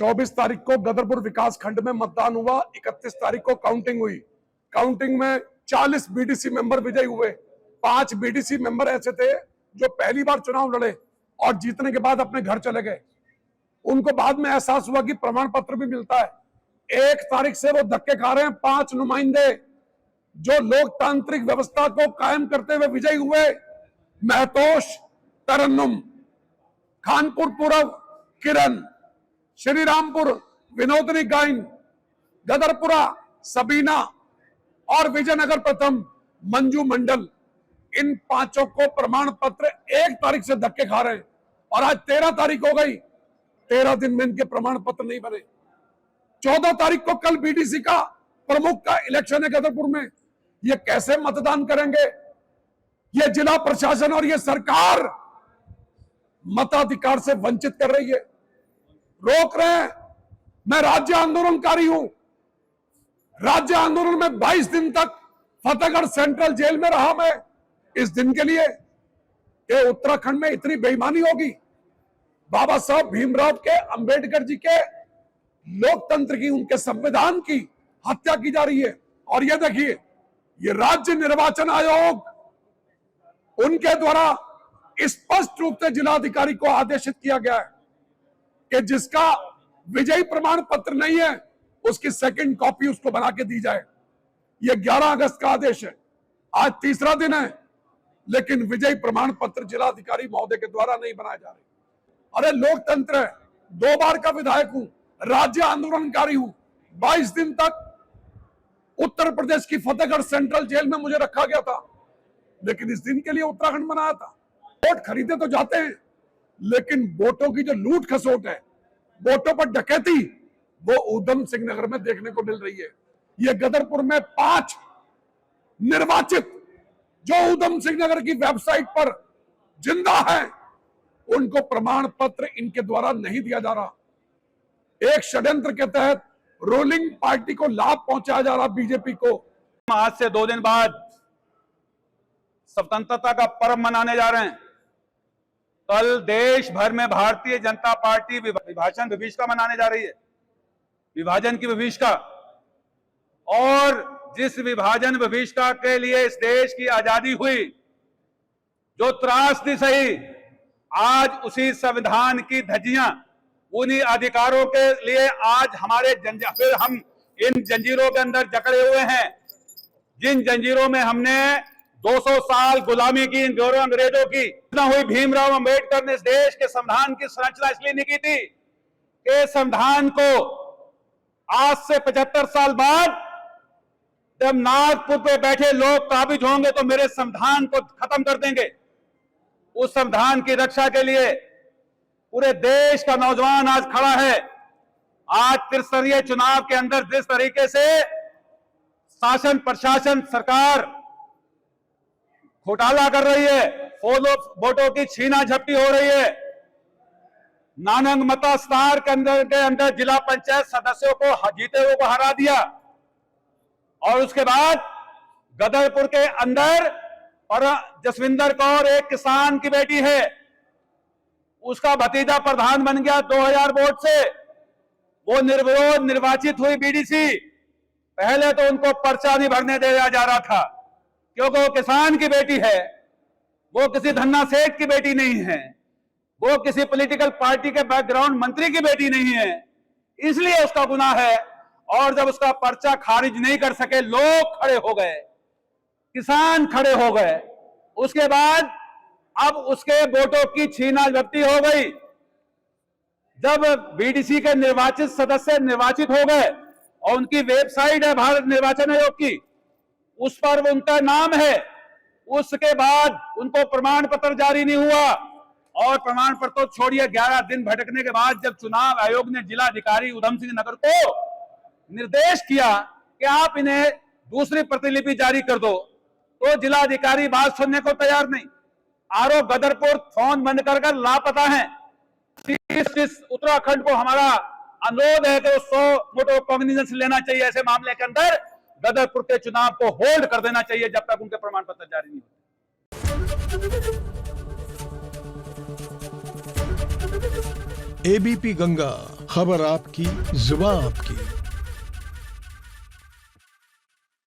24 तारीख को गदरपुर विकास खंड में मतदान हुआ, 31 तारीख को काउंटिंग हुई। काउंटिंग में 40 बीडीसी मेंबर विजयी हुए। 5 बीडीसी मेंबर ऐसे थे जो पहली बार चुनाव लड़े और जीतने के बाद अपने घर चले गए। उनको बाद में एहसास हुआ कि प्रमाण पत्र भी मिलता है। 1 तारीख से वो धक्के खा रहे हैं। 5 नुमाइंदे जो लोकतांत्रिक व्यवस्था को कायम करते हुए विजयी हुए, महतोष तरन्नुम, खानपुर पूर्व किरण, श्रीरामपुर विनोदनी गाइन, गदरपुरा सबीना और विजयनगर प्रथम मंजू मंडल, इन 5 को प्रमाण पत्र 1 तारीख से धक्के खा रहे हैं और आज 13 तारीख हो गई। 13 दिन में इनके प्रमाण पत्र नहीं बने। 14 तारीख को कल बीडीसी का प्रमुख का इलेक्शन है गदरपुर में। ये कैसे मतदान करेंगे? ये जिला प्रशासन और ये सरकार मताधिकार से वंचित कर रही है, रोक रहे हैं। मैं राज्य आंदोलनकारी हूं। राज्य आंदोलन में 22 दिन तक फतेहगढ़ सेंट्रल जेल में रहा मैं इस दिन के लिए। ये उत्तराखंड में इतनी बेईमानी होगी? बाबा साहब भीमराव के, अंबेडकर जी के लोकतंत्र की, उनके संविधान की हत्या की जा रही है। और ये देखिए, ये राज्य निर्वाचन आयोग, उनके द्वारा स्पष्ट रूप से जिलाधिकारी को आदेशित किया गया है कि जिसका विजयी प्रमाण पत्र नहीं है उसकी सेकंड कॉपी उसको बना के दी जाए। यह 11 अगस्त का आदेश है। आज तीसरा दिन है, लेकिन विजयी प्रमाण पत्र जिलाधिकारी महोदय के द्वारा नहीं बनाए जा रहे। अरे लोकतंत्र है। 2 बार का विधायक हूं, राज्य आंदोलनकारी हूं। 22 दिन तक उत्तर प्रदेश की फतेहगढ़ सेंट्रल जेल में मुझे रखा गया था, लेकिन इस दिन के लिए उत्तराखंड बनाया था। वोट खरीदे तो जाते हैं, लेकिन वोटों की जो लूट खसोट है, वोटों पर डकैती, वो ऊधम सिंह नगर में देखने को मिल रही है। ये गदरपुर में 5 निर्वाचित जो ऊधम सिंह नगर की वेबसाइट पर जिंदा है, उनको प्रमाण पत्र इनके द्वारा नहीं दिया जा रहा। एक षड्यंत्र के तहत रूलिंग पार्टी को लाभ पहुंचाया जा रहा बीजेपी को। आज से 2 दिन बाद स्वतंत्रता का पर्व मनाने जा रहे हैं। कल देश भर में भारतीय जनता पार्टी विभाजन विभीषिका मनाने जा रही है, विभाजन की विभीषिका। और जिस विभाजन विभीषिका के लिए इस देश की आजादी हुई, जो त्रासदी सही, आज उसी संविधान की धज्जियां, उन्हीं अधिकारों के लिए आज हमारे फिर हम इन जंजीरों के अंदर जकड़े हुए हैं। जिन जंजीरों में हमने 200 साल गुलामी की, इन गौरव अंग्रेजों की हुई। भीमराव अंबेडकर ने इस देश के संविधान की संरचना इसलिए नहीं की थी कि संविधान को आज से 75 साल बाद जब नागपुर पे बैठे लोग काबिज होंगे तो मेरे संविधान को खत्म कर देंगे। उस संविधान की रक्षा के लिए पूरे देश का नौजवान आज खड़ा है। आज त्रिस्तरीय चुनाव के अंदर जिस तरीके से शासन प्रशासन सरकार घोटाला कर रही है, वोटों की छीना झपटी हो रही है, नानंग मता स्टार के अंदर जिला पंचायत सदस्यों को जीते हुए को हरा दिया, और उसके बाद गदरपुर के अंदर और जसविंदर कौर एक किसान की बेटी है, उसका भतीजा प्रधान बन गया 2000 वोट से। वो निर्विरोध निर्वाचित हुई बीडीसी। पहले तो उनको पर्चा नहीं भरने दिया जा रहा था, क्योंकि वो किसान की बेटी है, वो किसी धन्ना सेठ की बेटी नहीं है, वो किसी पॉलिटिकल पार्टी के बैकग्राउंड मंत्री की बेटी नहीं है, इसलिए उसका गुनाह है। और जब उसका पर्चा खारिज नहीं कर सके, लोग खड़े हो गए, किसान खड़े हो गए, उसके बाद अब उसके वोटों की छीना झपटी हो गई। जब बीडीसी के निर्वाचित सदस्य निर्वाचित हो गए और उनकी वेबसाइट है भारत निर्वाचन आयोग की, उस पर उनका नाम है, उसके बाद उनको प्रमाण पत्र जारी नहीं हुआ। और प्रमाण पत्र तो छोड़िए, 11 दिन भटकने के बाद जब चुनाव आयोग ने जिलाधिकारी ऊधम सिंह नगर को निर्देश किया कि आप इन्हें दूसरी प्रतिलिपि जारी कर दो, तो जिलाधिकारी बात सुनने को तैयार नहीं। आरओ गदरपुर फोन बंद कर लापता है। उत्तराखंड को हमारा अनुरोध है कि 100 वोटों कॉग्निजेंस लेना चाहिए। ऐसे मामले के अंदर गदरपुर के चुनाव को होल्ड कर देना चाहिए जब तक उनके प्रमाण पत्र जारी नहीं होते। एबीपी गंगा, खबर आपकी, जुबान आपकी।